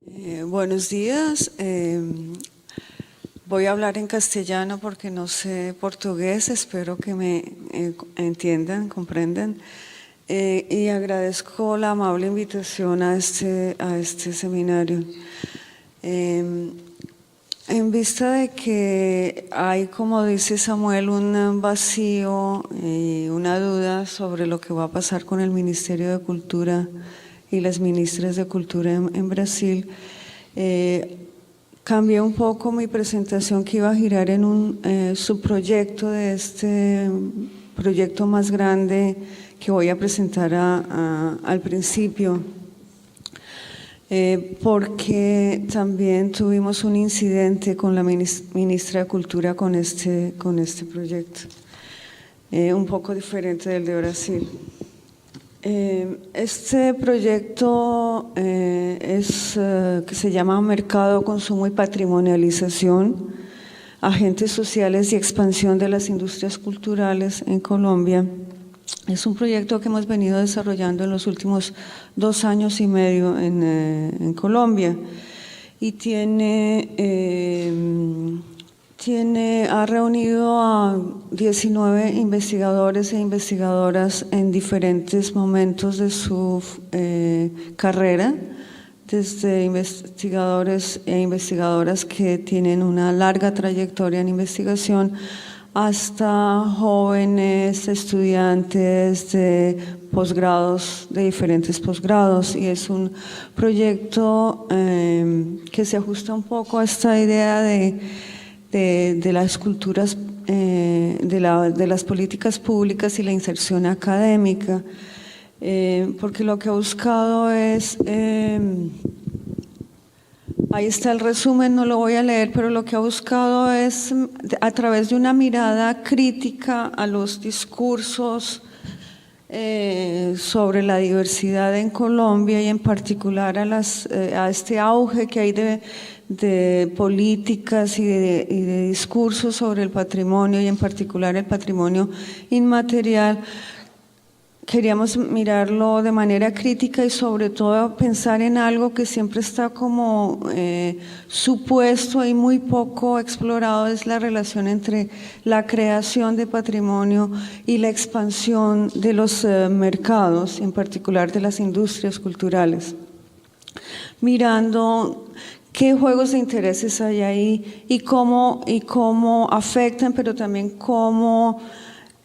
Buenos días. Voy a hablar en castellano porque no sé portugués. Espero que me entiendan, comprendan. Y agradezco la amable invitación a este seminario. En vista de que hay, como dice Samuel, un vacío y una duda sobre lo que va a pasar con el Ministerio de Cultura y las ministras de Cultura en Brasil, cambié un poco mi presentación, que iba a girar en un subproyecto de este proyecto más grande que voy a presentar al principio. Porque también tuvimos un incidente con la ministra de Cultura con este proyecto, un poco diferente del de Brasil. Este proyecto que se llama Mercado, Consumo y Patrimonialización, Agentes Sociales y Expansión de las Industrias Culturales en Colombia. Es un proyecto que hemos venido desarrollando en los últimos 2 años y medio en Colombia y ha reunido a 19 investigadores e investigadoras en diferentes momentos de su carrera, desde investigadores e investigadoras que tienen una larga trayectoria en investigación hasta jóvenes, estudiantes de posgrados, de diferentes posgrados, y es un proyecto que se ajusta un poco a esta idea de las culturas, de las políticas públicas y la inserción académica, porque lo que ha buscado es… Ahí está el resumen, no lo voy a leer, pero lo que ha buscado es, a través de una mirada crítica a los discursos sobre la diversidad en Colombia y en particular a este auge que hay de políticas y de discursos sobre el patrimonio y en particular el patrimonio inmaterial. Queríamos mirarlo de manera crítica y sobre todo pensar en algo que siempre está como supuesto y muy poco explorado, es la relación entre la creación de patrimonio y la expansión de los mercados, en particular de las industrias culturales. Mirando qué juegos de intereses hay ahí y cómo afectan, pero también cómo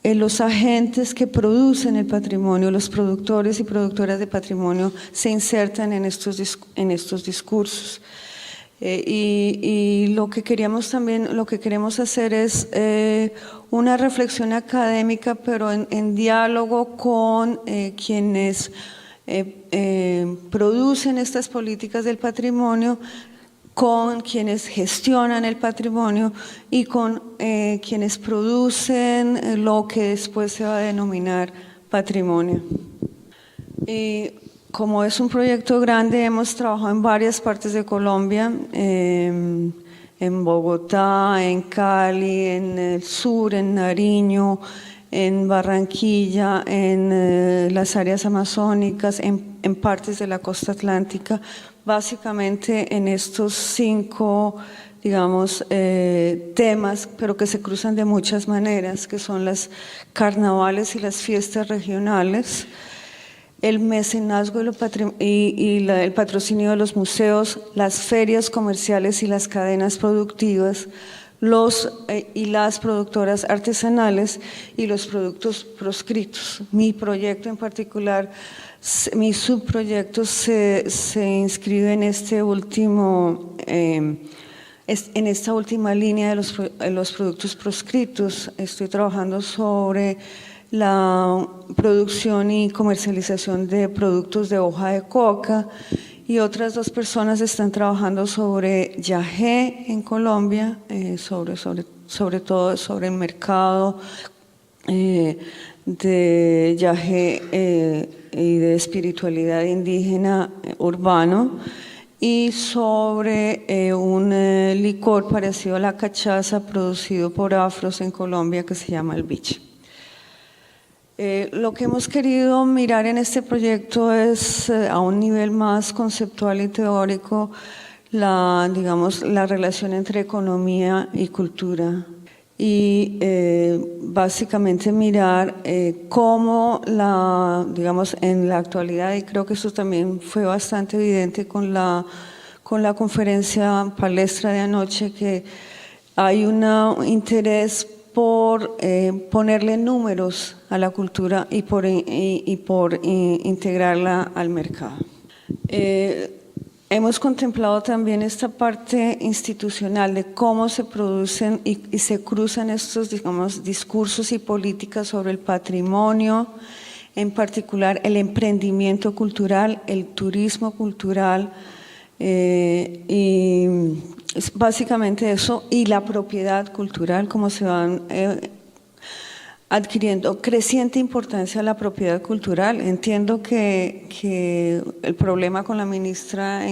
los agentes que producen el patrimonio, los productores y productoras de patrimonio, se insertan en estos discursos. Y lo que queremos hacer es una reflexión académica, pero en diálogo con quienes producen estas políticas del patrimonio, con quienes gestionan el patrimonio y con quienes producen lo que después se va a denominar patrimonio. Y como es un proyecto grande, hemos trabajado en varias partes de Colombia, en Bogotá, en Cali, en el sur, en Nariño, en Barranquilla, en las áreas amazónicas, en partes de la costa atlántica, básicamente en estos 5, digamos, temas, pero que se cruzan de muchas maneras, que son los carnavales y las fiestas regionales, el mecenazgo y el patrocinio de los museos, las ferias comerciales y las cadenas productivas, y las productoras artesanales y los productos proscritos. Mi proyecto en particular, mi subproyecto se inscribe en esta última línea de los productos proscritos. Estoy trabajando sobre la producción y comercialización de productos de hoja de coca, y otras 2 personas están trabajando sobre yagé en Colombia, sobre todo sobre el mercado de yagé y de espiritualidad indígena urbano, y sobre un licor parecido a la cachaza producido por afros en Colombia que se llama el biche. Lo que hemos querido mirar en este proyecto es a un nivel más conceptual y teórico digamos, la relación entre economía y cultura y básicamente mirar cómo digamos, en la actualidad, y creo que eso también fue bastante evidente con la conferencia palestra de anoche, que hay un interés por ponerle números a la cultura y por integrarla al mercado. Hemos contemplado también esta parte institucional de cómo se producen y se cruzan estos, digamos, discursos y políticas sobre el patrimonio, en particular el emprendimiento cultural, el turismo cultural, y es básicamente eso, y la propiedad cultural, cómo se van adquiriendo creciente importancia a la propiedad cultural. Entiendo que el problema con la ministra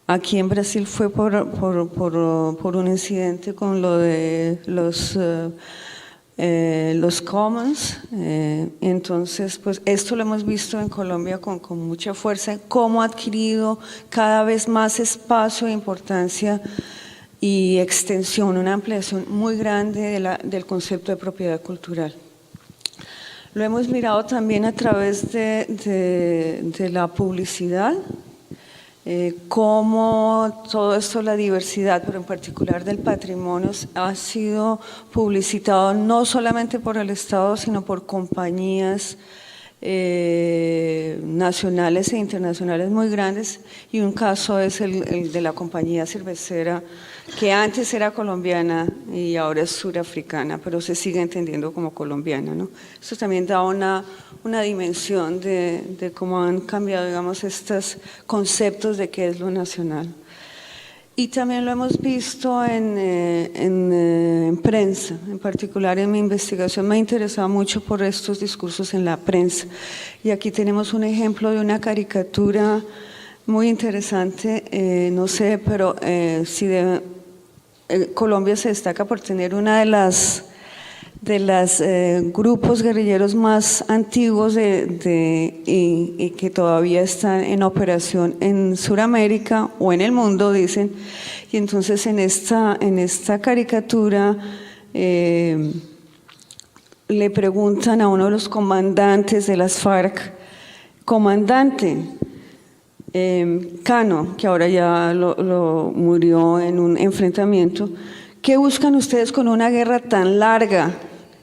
aquí en Brasil fue por un incidente con lo de los commons, entonces pues esto lo hemos visto en Colombia con mucha fuerza, cómo ha adquirido cada vez más espacio e importancia y extensión, una ampliación muy grande del concepto de propiedad cultural. Lo hemos mirado también a través de la publicidad, cómo todo esto, la diversidad, pero en particular del patrimonio, ha sido publicitado no solamente por el Estado, sino por compañías nacionales e internacionales muy grandes, y un caso es el de la compañía cervecera, que antes era colombiana y ahora es surafricana, pero se sigue entendiendo como colombiana, ¿no? Esto también da una dimensión de cómo han cambiado, digamos, estos conceptos de qué es lo nacional. Y también lo hemos visto en prensa, en particular en mi investigación me ha interesado mucho por estos discursos en la prensa. Y aquí tenemos un ejemplo de una caricatura muy interesante, no sé, pero si Colombia se destaca por tener una de las grupos guerrilleros más antiguos y que todavía están en operación en Sudamérica o en el mundo, dicen. Y entonces en esta caricatura le preguntan a uno de los comandantes de las FARC, comandante, Cano, que ahora ya lo murió en un enfrentamiento, ¿qué buscan ustedes con una guerra tan larga?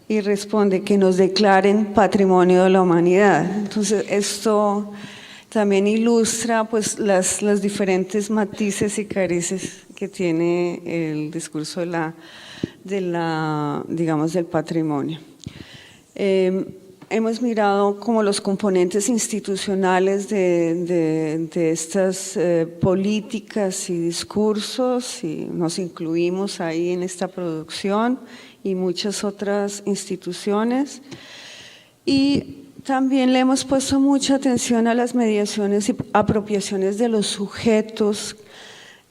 Y responde que nos declaren patrimonio de la humanidad. Entonces esto también ilustra pues las diferentes matices y carices que tiene el discurso digamos, del patrimonio. Hemos mirado como los componentes institucionales de estas políticas y discursos, y nos incluimos ahí en esta producción y muchas otras instituciones. Y también le hemos puesto mucha atención a las mediaciones y apropiaciones de los sujetos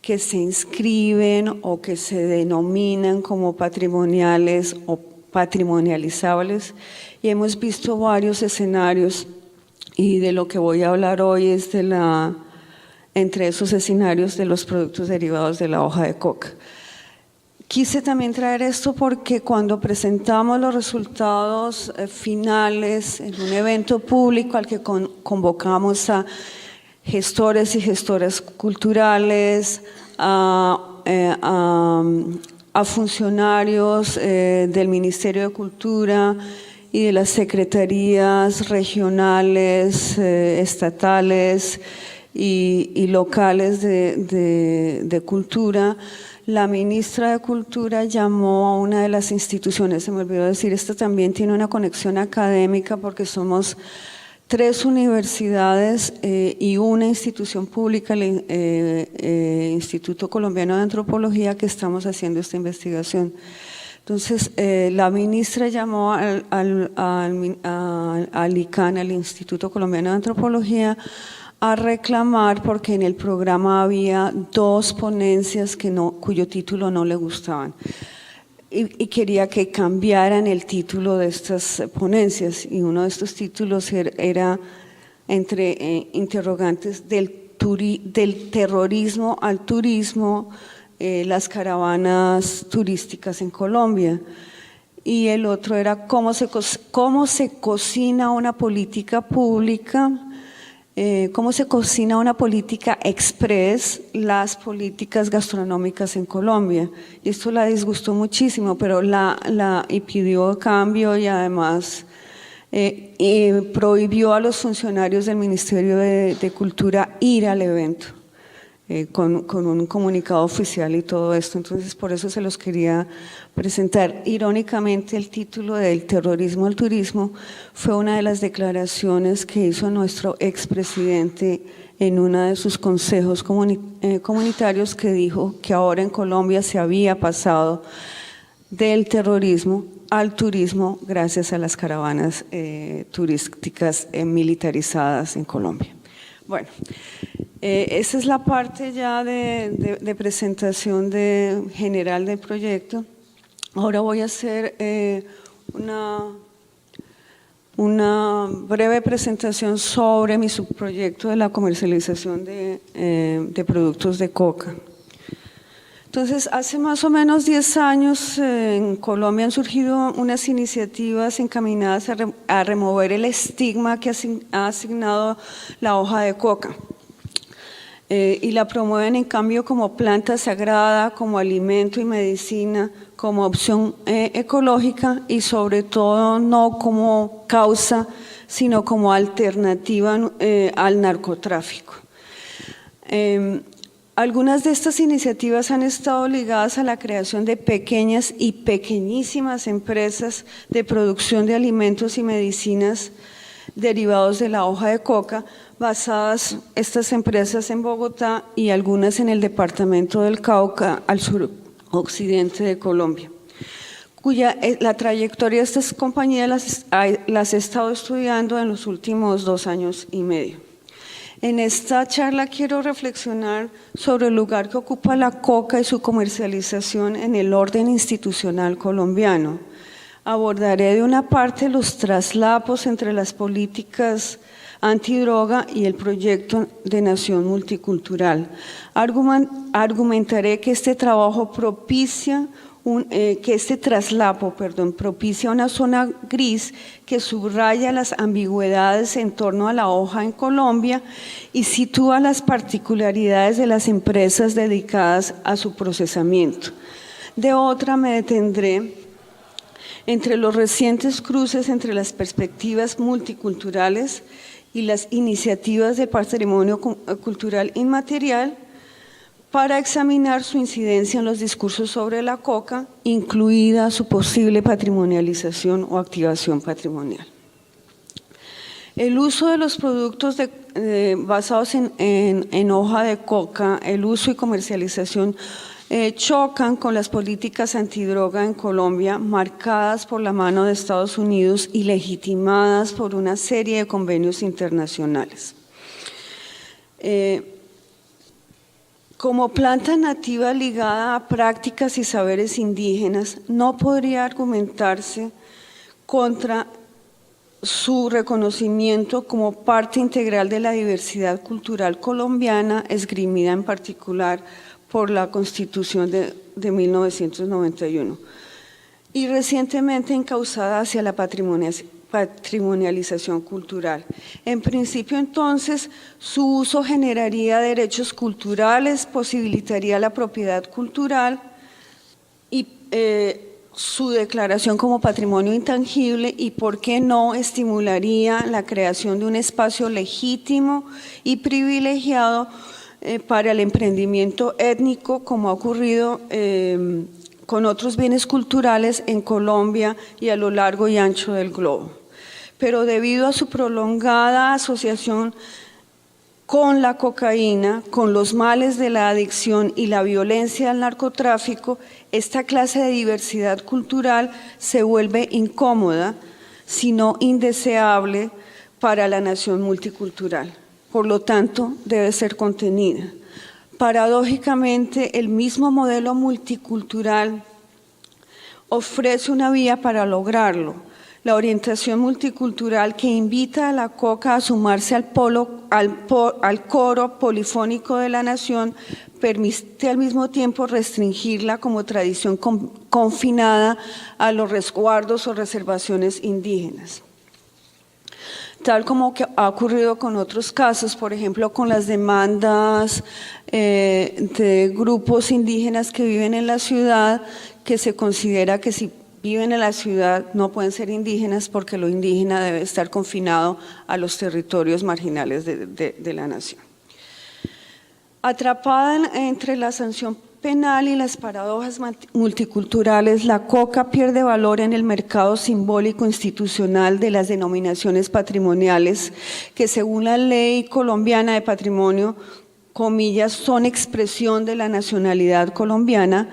que se inscriben o que se denominan como patrimoniales o patrimonializables, y hemos visto varios escenarios, y de lo que voy a hablar hoy es entre esos escenarios de los productos derivados de la hoja de coca. Quise también traer esto porque cuando presentamos los resultados finales en un evento público al que convocamos a gestores y gestoras culturales, a funcionarios del Ministerio de Cultura y de las secretarías regionales, estatales y locales de cultura, la ministra de Cultura llamó a una de las instituciones, se me olvidó decir, esta también tiene una conexión académica porque somos 3 universidades y una institución pública, el Instituto Colombiano de Antropología, que estamos haciendo esta investigación. Entonces, la ministra llamó al ICANN, al Instituto Colombiano de Antropología, a reclamar porque en el programa había 2 ponencias cuyo título no le gustaban. y quería que cambiaran el título de estas ponencias, y uno de estos títulos era entre interrogantes del terrorismo al turismo, las caravanas turísticas en Colombia, y el otro era cómo se cocina una política pública, cómo se cocina una política express, las políticas gastronómicas en Colombia. Y esto la disgustó muchísimo, pero y pidió cambio, y además prohibió a los funcionarios del Ministerio de Cultura ir al evento, con un comunicado oficial y todo esto. Entonces, por eso se los quería presentar. Irónicamente, el título del terrorismo al turismo fue una de las declaraciones que hizo nuestro expresidente en uno de sus consejos comunitarios, que dijo que ahora en Colombia se había pasado del terrorismo al turismo gracias a las caravanas turísticas militarizadas en Colombia. Bueno, esa es la parte ya de presentación general del proyecto. Ahora voy a hacer una breve presentación sobre mi subproyecto de la comercialización de productos de coca. Entonces, hace más o menos 10 años en Colombia han surgido unas iniciativas encaminadas a remover el estigma que ha asignado la hoja de coca, y la promueven en cambio como planta sagrada, como alimento y medicina, como opción ecológica, y sobre todo no como causa, sino como alternativa al narcotráfico. Algunas de estas iniciativas han estado ligadas a la creación de pequeñas y pequeñísimas empresas de producción de alimentos y medicinas derivados de la hoja de coca, basadas estas empresas en Bogotá y algunas en el departamento del Cauca, al suroccidente de Colombia, la trayectoria de estas compañías las he estado estudiando en los últimos 2 años y medio. En esta charla quiero reflexionar sobre el lugar que ocupa la coca y su comercialización en el orden institucional colombiano. Abordaré de una parte los traslapos entre las políticas antidroga y el proyecto de nación multicultural. Argumentaré que este trabajo propicia propicia una zona gris que subraya las ambigüedades en torno a la hoja en Colombia y sitúa las particularidades de las empresas dedicadas a su procesamiento. De otra, me detendré entre los recientes cruces entre las perspectivas multiculturales y las iniciativas de patrimonio cultural inmaterial, para examinar su incidencia en los discursos sobre la coca, incluida su posible patrimonialización o activación patrimonial. El uso de los productos basados en hoja de coca, el uso y comercialización chocan con las políticas antidroga en Colombia, marcadas por la mano de Estados Unidos y legitimadas por una serie de convenios internacionales. Como planta nativa ligada a prácticas y saberes indígenas, no podría argumentarse contra su reconocimiento como parte integral de la diversidad cultural colombiana, esgrimida en particular por la Constitución de 1991 y recientemente encauzada hacia la patrimonialización cultural. En principio, entonces, su uso generaría derechos culturales, posibilitaría la propiedad cultural y su declaración como patrimonio intangible y, ¿por qué no?, estimularía la creación de un espacio legítimo y privilegiado para el emprendimiento étnico, como ha ocurrido con otros bienes culturales en Colombia y a lo largo y ancho del globo. Pero debido a su prolongada asociación con la cocaína, con los males de la adicción y la violencia al narcotráfico, esta clase de diversidad cultural se vuelve incómoda, sino indeseable para la nación multicultural. Por lo tanto, debe ser contenida. Paradójicamente, el mismo modelo multicultural ofrece una vía para lograrlo. La orientación multicultural que invita a la COCA a sumarse al coro polifónico de la nación permite al mismo tiempo restringirla como tradición confinada a los resguardos o reservaciones indígenas. Tal como que ha ocurrido con otros casos, por ejemplo, con las demandas de grupos indígenas que viven en la ciudad, que se considera que si viven en la ciudad no pueden ser indígenas porque lo indígena debe estar confinado a los territorios marginales de la nación. Atrapada entre la sanción penal y las paradojas multiculturales, la COCA pierde valor en el mercado simbólico institucional de las denominaciones patrimoniales que, según la ley colombiana de patrimonio, comillas, son expresión de la nacionalidad colombiana,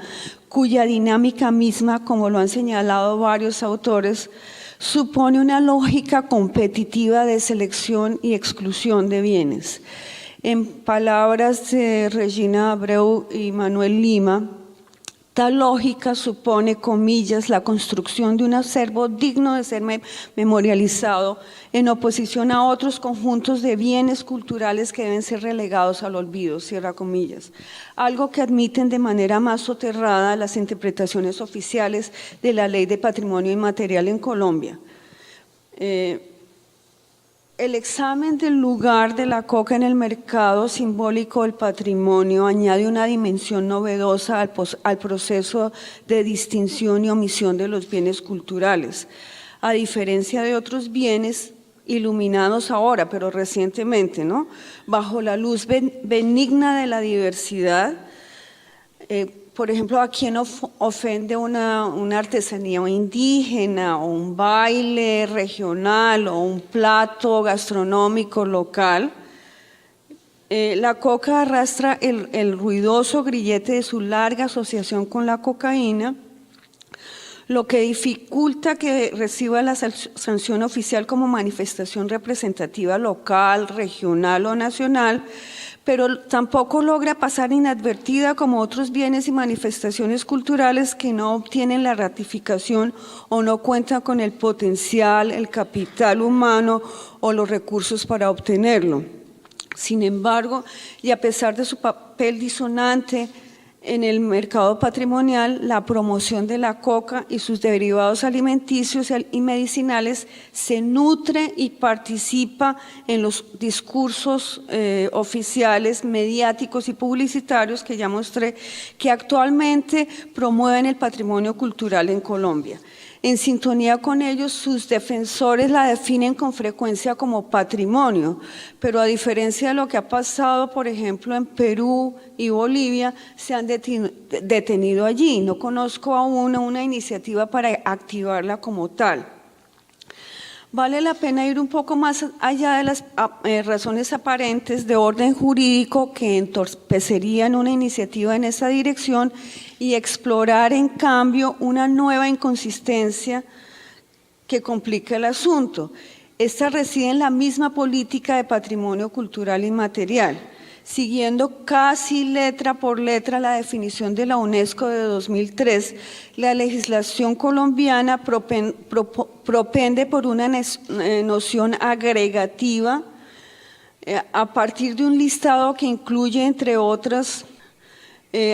cuya dinámica misma, como lo han señalado varios autores, supone una lógica competitiva de selección y exclusión de bienes. En palabras de Regina Abreu y Manuel Lima, tal lógica supone, comillas, la construcción de un acervo digno de ser memorializado en oposición a otros conjuntos de bienes culturales que deben ser relegados al olvido, cierra comillas, algo que admiten de manera más soterrada las interpretaciones oficiales de la Ley de Patrimonio Inmaterial en Colombia. El examen del lugar de la COCA en el mercado simbólico del patrimonio añade una dimensión novedosa al proceso de distinción y omisión de los bienes culturales. A diferencia de otros bienes iluminados ahora, pero recientemente, ¿no?, bajo la luz benigna de la diversidad, por ejemplo, ¿a quién ofende una artesanía indígena o un baile regional o un plato gastronómico local? La COCA arrastra el ruidoso grillete de su larga asociación con la cocaína, lo que dificulta que reciba la sanción oficial como manifestación representativa local, regional o nacional, pero tampoco logra pasar inadvertida como otros bienes y manifestaciones culturales que no obtienen la ratificación o no cuentan con el potencial, el capital humano o los recursos para obtenerlo. Sin embargo, y a pesar de su papel disonante en el mercado patrimonial, la promoción de la coca y sus derivados alimenticios y medicinales se nutre y participa en los discursos oficiales, mediáticos y publicitarios que ya mostré, que actualmente promueven el patrimonio cultural en Colombia. En sintonía con ellos, sus defensores la definen con frecuencia como patrimonio, pero a diferencia de lo que ha pasado, por ejemplo, en Perú y Bolivia, se han detenido allí. No conozco aún una iniciativa para activarla como tal. Vale la pena ir un poco más allá de las razones aparentes de orden jurídico que entorpecerían una iniciativa en esa dirección y explorar, en cambio, una nueva inconsistencia que complica el asunto. Esta reside en la misma política de patrimonio cultural inmaterial, siguiendo casi letra por letra la definición de la UNESCO de 2003, la legislación colombiana propende por una noción agregativa a partir de un listado que incluye, entre otras,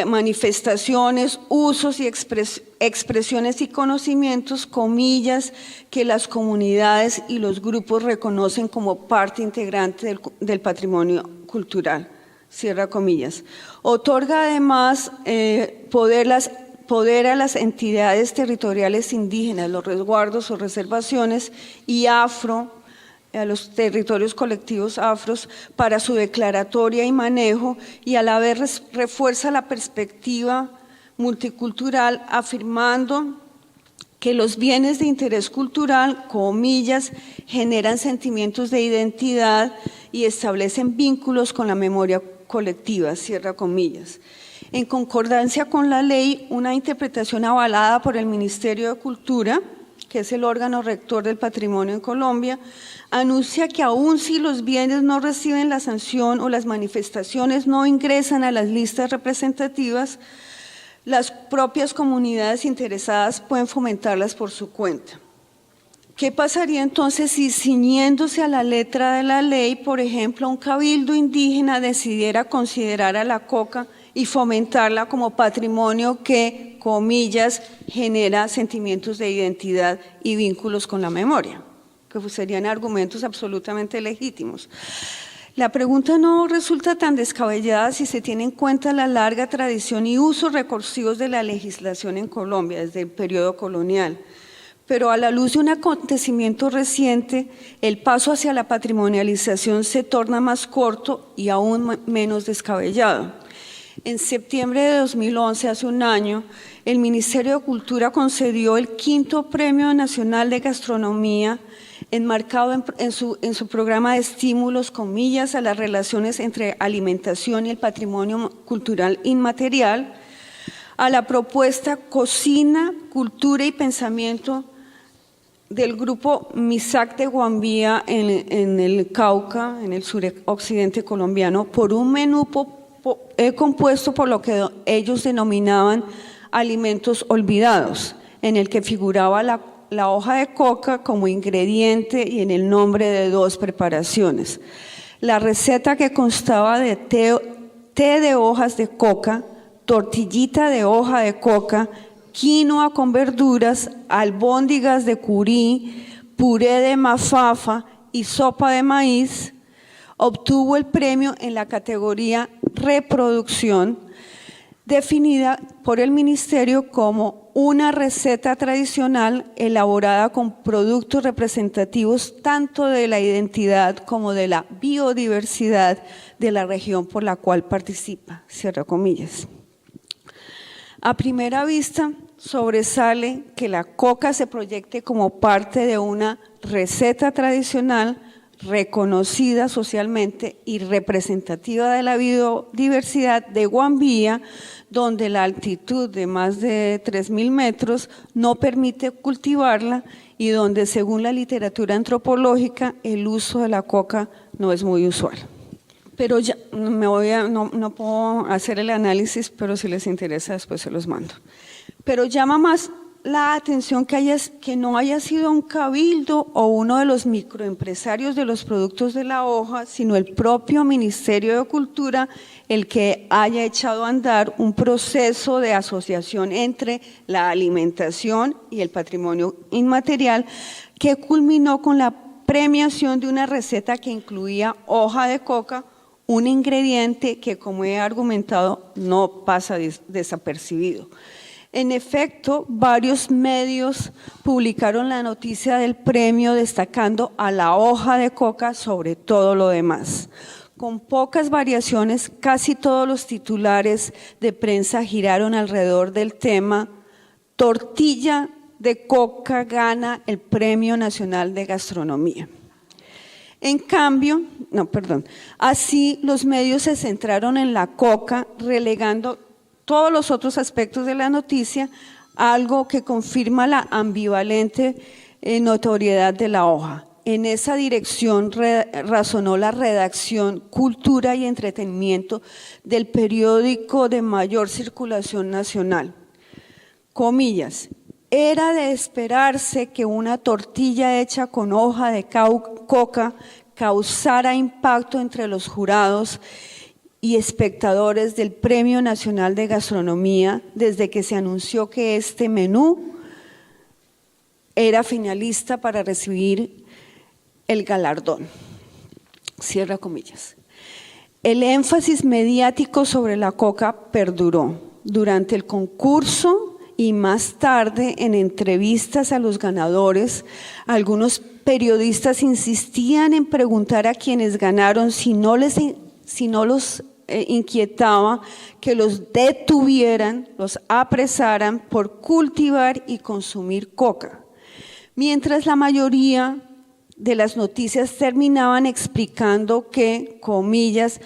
manifestaciones, usos y expresiones y conocimientos, comillas, que las comunidades y los grupos reconocen como parte integrante del patrimonio cultural. Cierra comillas. Otorga además poder a las entidades territoriales indígenas, los resguardos o reservaciones y a los territorios colectivos afros para su declaratoria y manejo, y a la vez refuerza la perspectiva multicultural afirmando que los bienes de interés cultural, comillas, generan sentimientos de identidad y establecen vínculos con la memoria colectiva, cierra comillas. En concordancia con la ley, una interpretación avalada por el Ministerio de Cultura, que es el órgano rector del patrimonio en Colombia, anuncia que aun si los bienes no reciben la sanción o las manifestaciones no ingresan a las listas representativas, las propias comunidades interesadas pueden fomentarlas por su cuenta. ¿Qué pasaría entonces si, ciñéndose a la letra de la ley, por ejemplo, un cabildo indígena decidiera considerar a la coca y fomentarla como patrimonio que, comillas, genera sentimientos de identidad y vínculos con la memoria? Que serían argumentos absolutamente legítimos. La pregunta no resulta tan descabellada si se tiene en cuenta la larga tradición y usos recursivos de la legislación en Colombia desde el periodo colonial. Pero a la luz de un acontecimiento reciente, el paso hacia la patrimonialización se torna más corto y aún menos descabellado. En septiembre de 2011, hace un año, el Ministerio de Cultura concedió el 5º Premio Nacional de Gastronomía, enmarcado en su programa de estímulos, comillas, a las relaciones entre alimentación y el patrimonio cultural inmaterial, a la propuesta Cocina, Cultura y Pensamiento del grupo MISAC de Guambía en el Cauca, en el suroccidente colombiano, por un menú compuesto por lo que ellos denominaban alimentos olvidados, en el que figuraba la hoja de coca como ingrediente y en el nombre de 2 preparaciones. La receta, que constaba de té de hojas de coca, tortillita de hoja de coca, quinoa con verduras, albóndigas de curí, puré de mafafa y sopa de maíz, obtuvo el premio en la categoría reproducción, definida por el Ministerio como una receta tradicional elaborada con productos representativos tanto de la identidad como de la biodiversidad de la región por la cual participa, cierra comillas. A primera vista, sobresale que la coca se proyecte como parte de una receta tradicional reconocida socialmente y representativa de la biodiversidad de Guambía, donde la altitud de más de 3.000 metros no permite cultivarla y donde, según la literatura antropológica, el uso de la coca no es muy usual. Pero ya no puedo hacer el análisis, pero si les interesa después se los mando. Pero llama más la atención que no haya sido un cabildo o uno de los microempresarios de los productos de la hoja, sino el propio Ministerio de Cultura el que haya echado a andar un proceso de asociación entre la alimentación y el patrimonio inmaterial, que culminó con la premiación de una receta que incluía hoja de coca, un ingrediente que, como he argumentado, no pasa desapercibido. En efecto, varios medios publicaron la noticia del premio destacando a la hoja de coca sobre todo lo demás. Con pocas variaciones, casi todos los titulares de prensa giraron alrededor del tema "Tortilla de coca gana el Premio Nacional de Gastronomía". Así los medios se centraron en la coca, relegando todos los otros aspectos de la noticia, algo que confirma la ambivalente notoriedad de la hoja. En esa dirección razonó la redacción Cultura y Entretenimiento del periódico de mayor circulación nacional. Comillas: era de esperarse que una tortilla hecha con hoja de coca causara impacto entre los jurados y espectadores del Premio Nacional de Gastronomía desde que se anunció que este menú era finalista para recibir el galardón. Cierra comillas. El énfasis mediático sobre la coca perduró durante el concurso y más tarde en entrevistas a los ganadores. Algunos periodistas insistían en preguntar a quienes ganaron si no los inquietaba que los detuvieran, los apresaran por cultivar y consumir coca, mientras la mayoría de las noticias terminaban explicando que, comillas,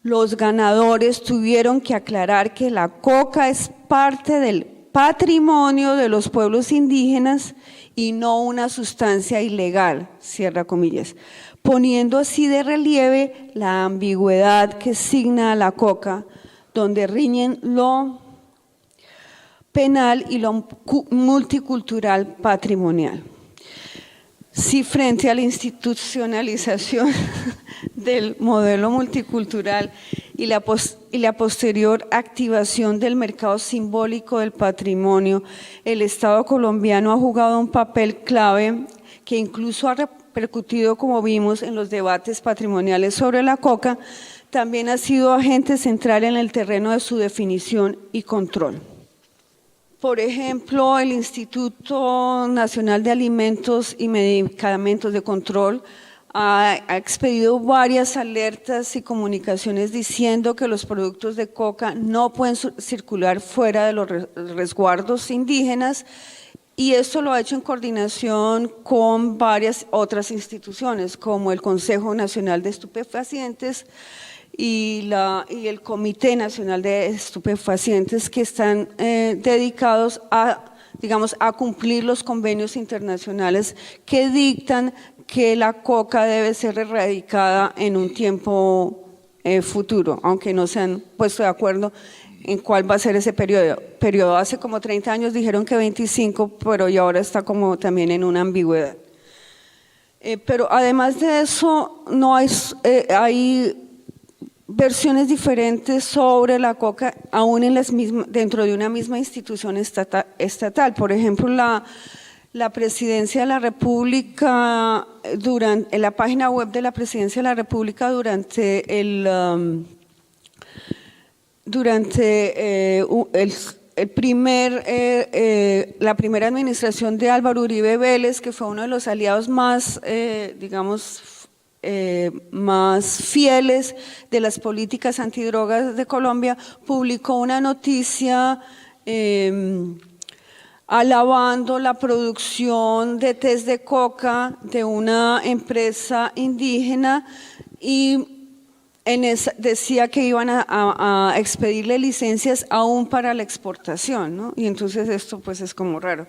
los ganadores tuvieron que aclarar que la coca es parte del patrimonio de los pueblos indígenas y no una sustancia ilegal, cierra comillas, poniendo así de relieve la ambigüedad que signa a la coca, donde riñen lo penal y lo multicultural patrimonial. Si frente a la institucionalización del modelo multicultural y la posterior activación del mercado simbólico del patrimonio, el Estado colombiano ha jugado un papel clave que incluso ha repercutido, como vimos, en los debates patrimoniales sobre la coca, también ha sido agente central en el terreno de su definición y control. Por ejemplo, el Instituto Nacional de Alimentos y Medicamentos de Control ha expedido varias alertas y comunicaciones diciendo que los productos de coca no pueden circular fuera de los resguardos indígenas, y esto lo ha hecho en coordinación con varias otras instituciones, como el Consejo Nacional de Estupefacientes y el Comité Nacional de Estupefacientes, que están dedicados a, digamos, a cumplir los convenios internacionales que dictan que la coca debe ser erradicada en un tiempo futuro, aunque no se han puesto de acuerdo en cuál va a ser ese periodo. Hace como 30 años dijeron que 25, pero ya ahora está como también en una ambigüedad. Pero además de eso, no hay versiones diferentes sobre la coca, aún dentro de una misma institución estatal. Por ejemplo, la Presidencia de la República, en la página web de la Presidencia de la República durante la primera administración de Álvaro Uribe Vélez, que fue uno de los aliados más, más fieles de las políticas antidrogas de Colombia, publicó una noticia alabando la producción de tés de coca de una empresa indígena, y decía que iban a expedirle licencias aún para la exportación, ¿no? Y entonces esto pues es como raro.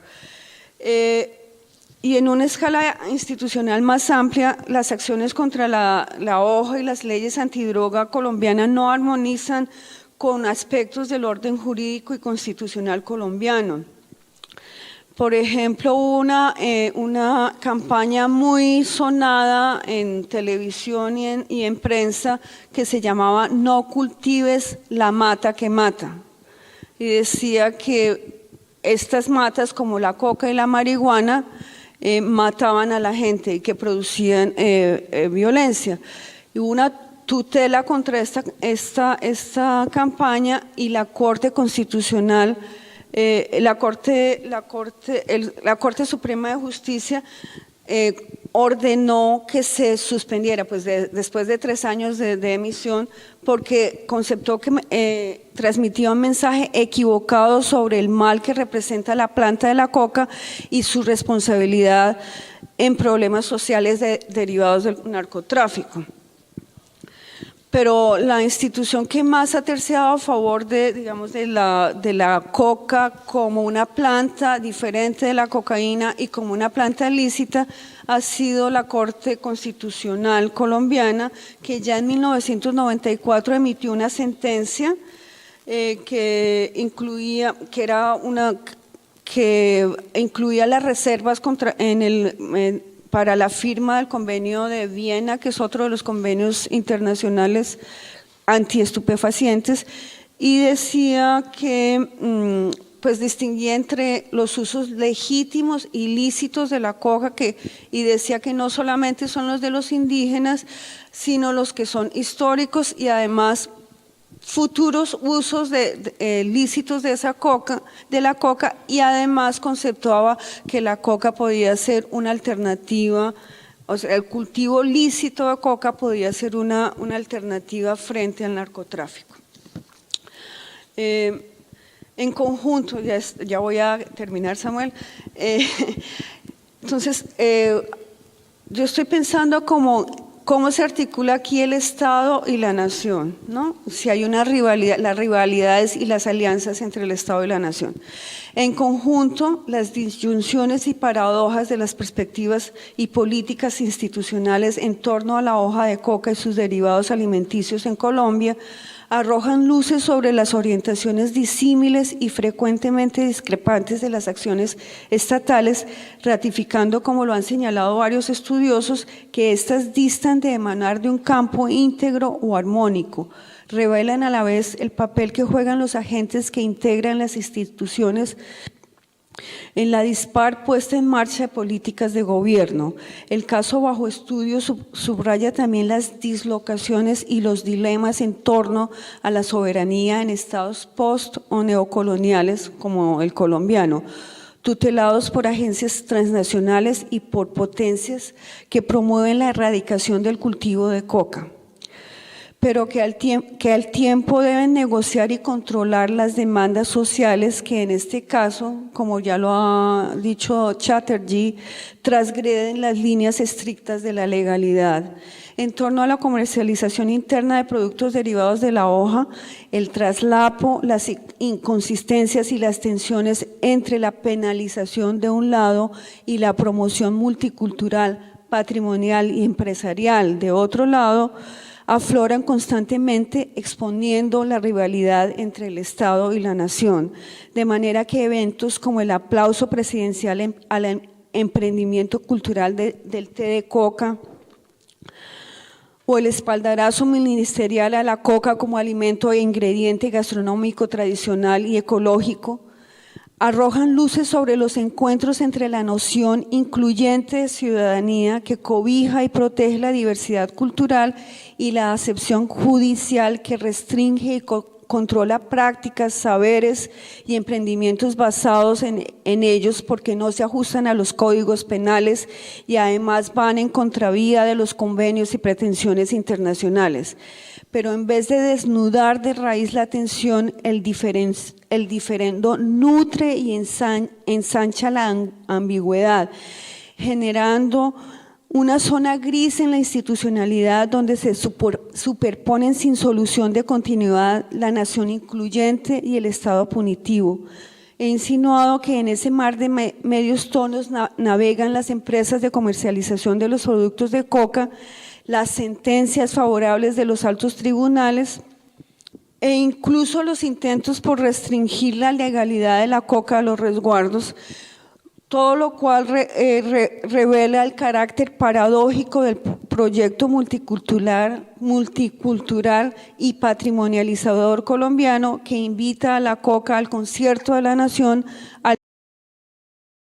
Y en una escala institucional más amplia, las acciones contra la hoja y las leyes antidroga colombianas no armonizan con aspectos del orden jurídico y constitucional colombiano. Por ejemplo, hubo una campaña muy sonada en televisión y en prensa que se llamaba "No cultives la mata que mata", y decía que estas matas, como la coca y la marihuana, mataban a la gente y que producían violencia. Y hubo una tutela contra esta campaña, y la Corte Constitucional, la Corte Suprema de Justicia ordenó que se suspendiera, pues después de 3 años de emisión, porque conceptó que transmitía un mensaje equivocado sobre el mal que representa la planta de la coca y su responsabilidad en problemas sociales derivados del narcotráfico. Pero la institución que más ha terciado a favor de la coca como una planta diferente de la cocaína y como una planta ilícita ha sido la Corte Constitucional colombiana, que ya en 1994 emitió una sentencia que incluía las reservas para la firma del convenio de Viena, que es otro de los convenios internacionales antiestupefacientes, y decía que pues distinguía entre los usos legítimos y lícitos de la coca, y decía que no solamente son los de los indígenas, sino los que son históricos y además futuros usos lícitos de la coca, y además conceptuaba que la coca podía ser una alternativa, o sea, el cultivo lícito de coca podía ser una alternativa frente al narcotráfico. En conjunto, ya voy a terminar, Samuel, entonces yo estoy pensando cómo se articula aquí el Estado y la nación, ¿no? Si hay una rivalidad, las rivalidades y las alianzas entre el Estado y la nación. En conjunto, las disyunciones y paradojas de las perspectivas y políticas institucionales en torno a la hoja de coca y sus derivados alimenticios en Colombia arrojan luces sobre las orientaciones disímiles y frecuentemente discrepantes de las acciones estatales, ratificando, como lo han señalado varios estudiosos, que éstas distan de emanar de un campo íntegro o armónico. Revelan a la vez el papel que juegan los agentes que integran las instituciones en la dispar puesta en marcha de políticas de gobierno. El caso bajo estudio subraya también las dislocaciones y los dilemas en torno a la soberanía en estados post o neocoloniales como el colombiano, tutelados por agencias transnacionales y por potencias que promueven la erradicación del cultivo de coca, pero que al tiempo deben negociar y controlar las demandas sociales que en este caso, como ya lo ha dicho Chatterjee, transgreden las líneas estrictas de la legalidad. En torno a la comercialización interna de productos derivados de la hoja, el traslapo, las inconsistencias y las tensiones entre la penalización de un lado y la promoción multicultural, patrimonial y empresarial de otro lado, afloran constantemente exponiendo la rivalidad entre el Estado y la nación, de manera que eventos como el aplauso presidencial al emprendimiento cultural del té de coca o el espaldarazo ministerial a la coca como alimento e ingrediente gastronómico tradicional y ecológico, arrojan luces sobre los encuentros entre la noción incluyente de ciudadanía que cobija y protege la diversidad cultural y la acepción judicial que restringe y controla prácticas, saberes y emprendimientos basados en ellos porque no se ajustan a los códigos penales y además van en contravía de los convenios y pretensiones internacionales. Pero en vez de desnudar de raíz la tensión, el diferendo nutre y ensancha la ambigüedad, generando una zona gris en la institucionalidad donde se superponen sin solución de continuidad la nación incluyente y el Estado punitivo. He insinuado que en ese mar de medios tonos navegan las empresas de comercialización de los productos de coca, las sentencias favorables de los altos tribunales e incluso los intentos por restringir la legalidad de la coca a los resguardos, todo lo cual revela el carácter paradójico del proyecto multicultural y patrimonializador colombiano que invita a la coca al concierto de la nación, al